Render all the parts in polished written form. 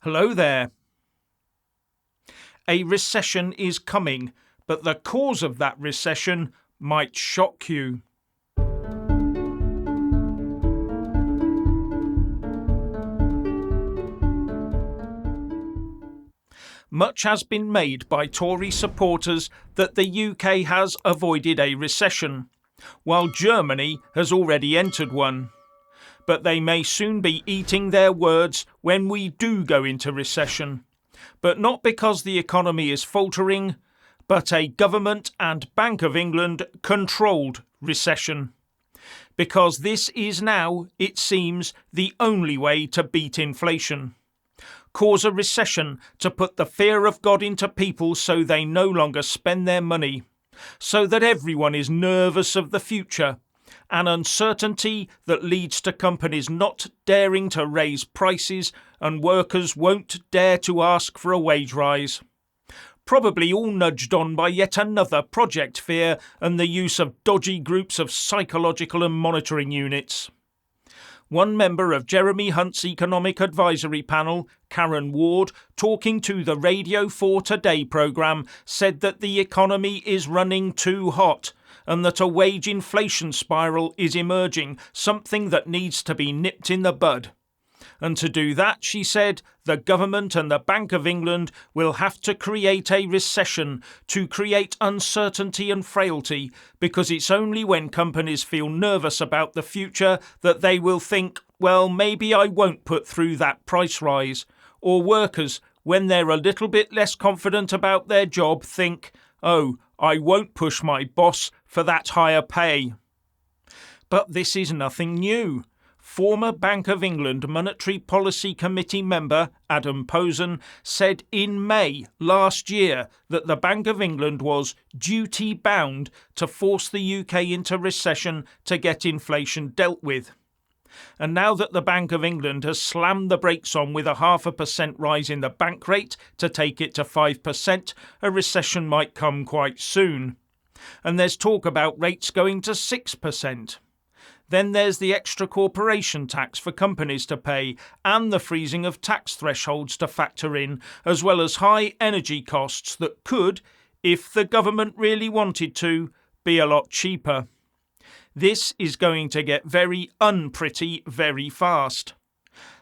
Hello there. A recession is coming, but the cause of that recession might shock you. Much has been made by Tory supporters that the UK has avoided a recession, while Germany has already entered one. But they may soon be eating their words when we do go into recession. But not because the economy is faltering, but a government and Bank of England controlled recession. Because this is now, it seems, the only way to beat inflation. Cause a recession to put the fear of God into people so they no longer spend their money, so that everyone is nervous of the future, an uncertainty that leads to companies not daring to raise prices and workers won't dare to ask for a wage rise. Probably all nudged on by yet another project fear and the use of dodgy groups of psychological and monitoring units. One member of Jeremy Hunt's economic advisory panel, Karen Ward, talking to the Radio 4 Today programme, said that the economy is running too hot and that a wage inflation spiral is emerging, something that needs to be nipped in the bud. And to do that, she said, the government and the Bank of England will have to create a recession to create uncertainty and frailty, because it's only when companies feel nervous about the future that they will think, well, maybe I won't put through that price rise. Or workers, when they're a little bit less confident about their job, think, oh, I won't push my boss for that higher pay. But this is nothing new. Former Bank of England Monetary Policy Committee member Adam Posen said in May last year that the Bank of England was duty-bound to force the UK into recession to get inflation dealt with. And now that the Bank of England has slammed the brakes on with a 0.5% rise in the bank rate to take it to 5%, a recession might come quite soon. And there's talk about rates going to 6%. Then there's the extra corporation tax for companies to pay and the freezing of tax thresholds to factor in, as well as high energy costs that could, if the government really wanted to, be a lot cheaper. This is going to get very unpretty very fast.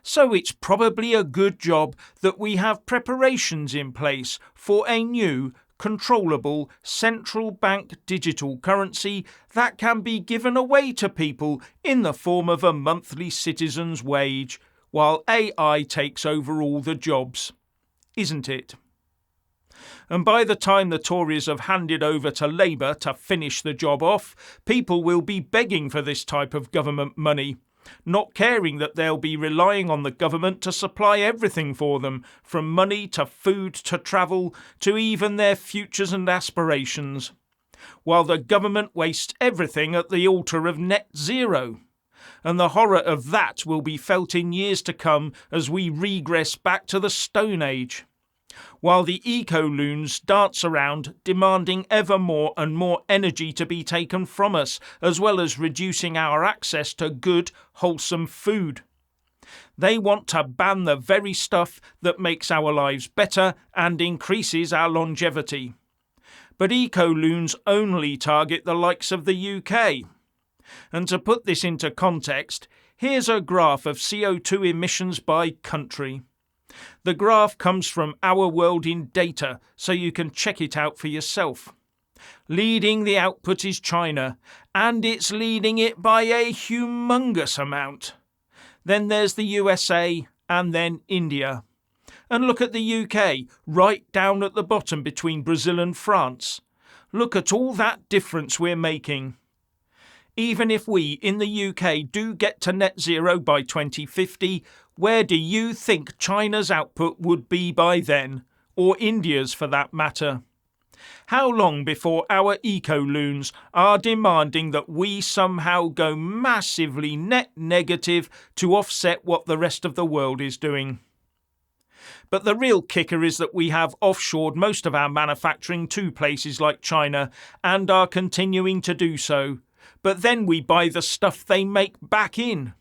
So it's probably a good job that we have preparations in place for a new controllable central bank digital currency that can be given away to people in the form of a monthly citizen's wage, while AI takes over all the jobs. Isn't it? And by the time the Tories have handed over to Labour to finish the job off, people will be begging for this type of government money, not caring that they'll be relying on the government to supply everything for them, from money to food to travel to even their futures and aspirations, while the government wastes everything at the altar of net zero. And the horror of that will be felt in years to come as we regress back to the Stone Age. While the eco-loons dance around demanding ever more and more energy to be taken from us, as well as reducing our access to good, wholesome food. They want to ban the very stuff that makes our lives better and increases our longevity. But eco-loons only target the likes of the UK. And to put this into context, here's a graph of CO2 emissions by country. The graph comes from Our World in Data, so you can check it out for yourself. Leading the output is China, and it's leading it by a humongous amount. Then there's the USA, and then India. And look at the UK, right down at the bottom between Brazil and France. Look at all that difference we're making. Even if we in the UK do get to net zero by 2050, where do you think China's output would be by then, or India's for that matter? How long before our eco-loons are demanding that we somehow go massively net negative to offset what the rest of the world is doing? But the real kicker is that we have offshored most of our manufacturing to places like China and are continuing to do so. But then we buy the stuff they make back in.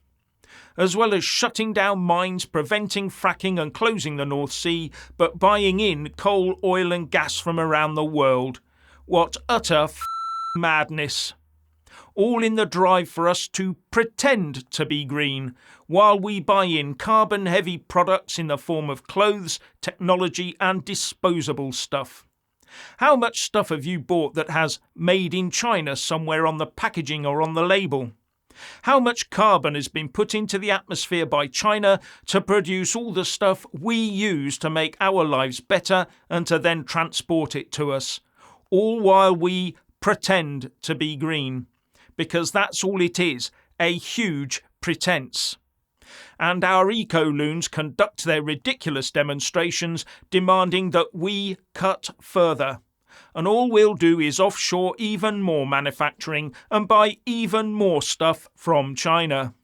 as well as shutting down mines, preventing fracking and closing the North Sea, but buying in coal, oil and gas from around the world. What utter madness. All in the drive for us to pretend to be green, while we buy in carbon-heavy products in the form of clothes, technology and disposable stuff. How much stuff have you bought that has "Made in China" somewhere on the packaging or on the label? How much carbon has been put into the atmosphere by China to produce all the stuff we use to make our lives better and to then transport it to us, all while we pretend to be green? Because that's all it is, a huge pretense. And our eco-loons conduct their ridiculous demonstrations demanding that we cut further. And all we'll do is offshore even more manufacturing and buy even more stuff from China.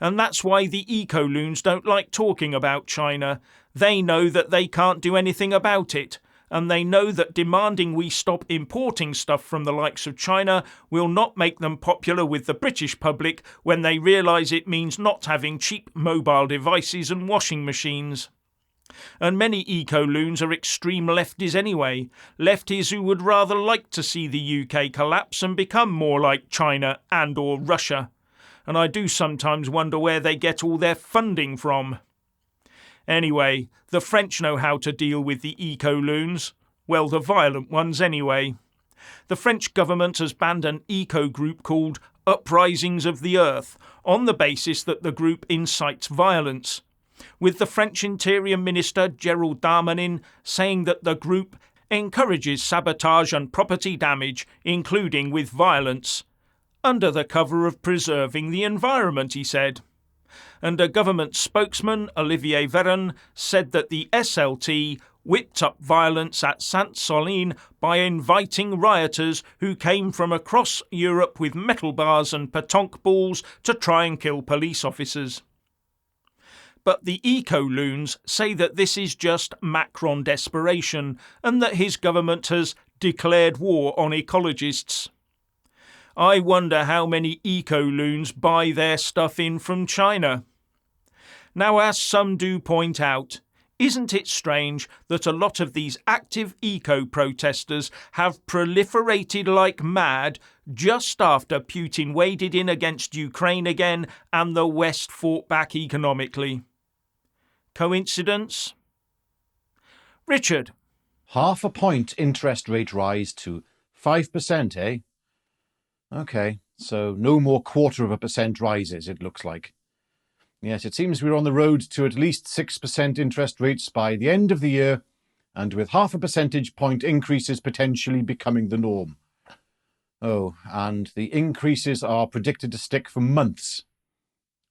And that's why the eco-loons don't like talking about China. They know that they can't do anything about it. And they know that demanding we stop importing stuff from the likes of China will not make them popular with the British public when they realise it means not having cheap mobile devices and washing machines. And many eco-loons are extreme lefties anyway, lefties who would rather like to see the UK collapse and become more like China and or Russia. And I do sometimes wonder where they get all their funding from. Anyway, the French know how to deal with the eco-loons. Well, the violent ones anyway. The French government has banned an eco-group called Uprisings of the Earth on the basis that the group incites violence, with the French Interior Minister Gerald Darmanin saying that the group encourages sabotage and property damage, including with violence, under the cover of preserving the environment, he said. And a government spokesman, Olivier Véran, said that the SLT whipped up violence at Sainte-Soline by inviting rioters who came from across Europe with metal bars and pétanque balls to try and kill police officers. But the eco-loons say that this is just Macron desperation and that his government has declared war on ecologists. I wonder how many eco-loons buy their stuff in from China. Now, as some do point out, isn't it strange that a lot of these active eco-protesters have proliferated like mad just after Putin waded in against Ukraine again and the West fought back economically? Coincidence? Richard. 0.5 point interest rate rise to 5%, eh? OK, so no more 0.25% rises, it looks like. Yes, it seems we're on the road to at least 6% interest rates by the end of the year, and with 0.5 percentage point increases potentially becoming the norm. Oh, and the increases are predicted to stick for months.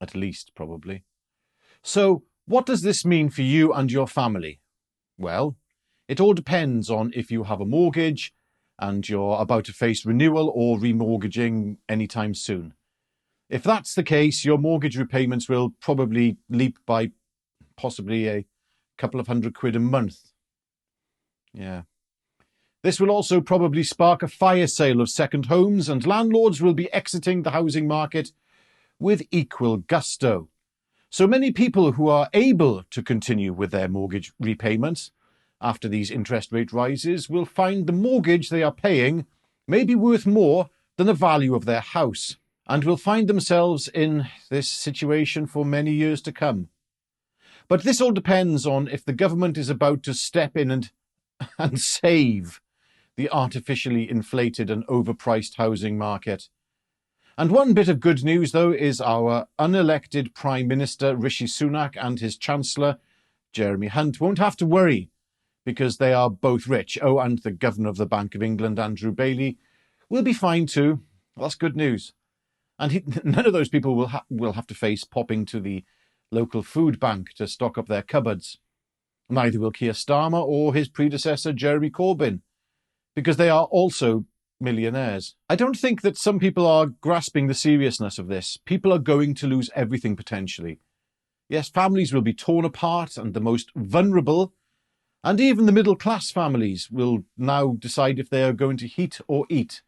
At least, probably. So, what does this mean for you and your family? Well, it all depends on if you have a mortgage and you're about to face renewal or remortgaging anytime soon. If that's the case, your mortgage repayments will probably leap by possibly a couple of £100 a month. Yeah. This will also probably spark a fire sale of second homes, and landlords will be exiting the housing market with equal gusto. So many people who are able to continue with their mortgage repayments after these interest rate rises will find the mortgage they are paying may be worth more than the value of their house, and will find themselves in this situation for many years to come. But this all depends on if the government is about to step in and save the artificially inflated and overpriced housing market. And one bit of good news, though, is our unelected Prime Minister Rishi Sunak and his Chancellor Jeremy Hunt won't have to worry, because they are both rich. Oh, and the Governor of the Bank of England, Andrew Bailey, will be fine too. Well, that's good news. And none of those people will have to face popping to the local food bank to stock up their cupboards. Neither will Keir Starmer or his predecessor, Jeremy Corbyn, because they are also millionaires. I don't think that some people are grasping the seriousness of this. People are going to lose everything potentially. Yes, families will be torn apart, and the most vulnerable and even the middle-class families will now decide if they are going to heat or eat.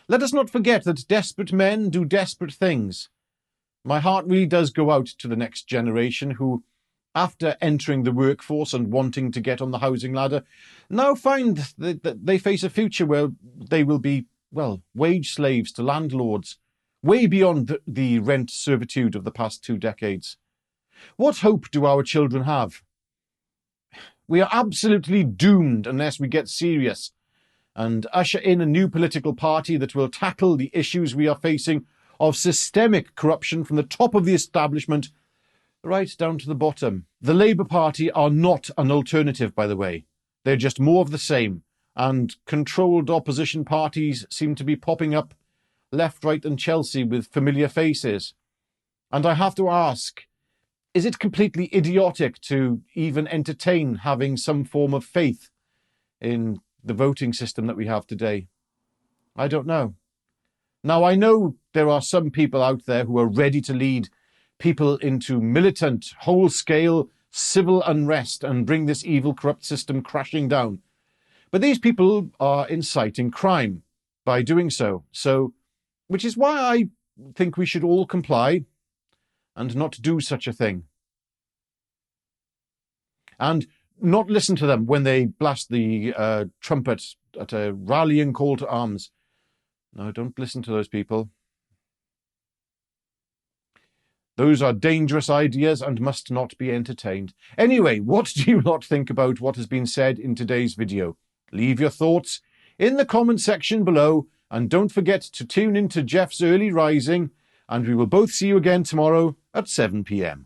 Let us not forget that desperate men do desperate things. My heart really does go out to the next generation who, after entering the workforce and wanting to get on the housing ladder, now find that they face a future where they will be, well, wage slaves to landlords, way beyond the rent servitude of the past 2 decades. What hope do our children have? We are absolutely doomed unless we get serious and usher in a new political party that will tackle the issues we are facing of systemic corruption from the top of the establishment right down to the bottom. The Labour Party are not an alternative, by the way. They're just more of the same, and controlled opposition parties seem to be popping up left, right and Chelsea with familiar faces. And I have to ask, is it completely idiotic to even entertain having some form of faith in the voting system that we have today? I don't know. Now, I know there are some people out there who are ready to lead people into militant, whole-scale civil unrest and bring this evil, corrupt system crashing down. But these people are inciting crime by doing so. Which is why I think we should all comply and not do such a thing. And not listen to them when they blast the trumpet at a rallying call to arms. No, don't listen to those people. Those are dangerous ideas and must not be entertained. Anyway, what do you lot think about what has been said in today's video? Leave your thoughts in the comment section below, and don't forget to tune in to Jeff's Early Rising, and we will both see you again tomorrow at 7 p.m.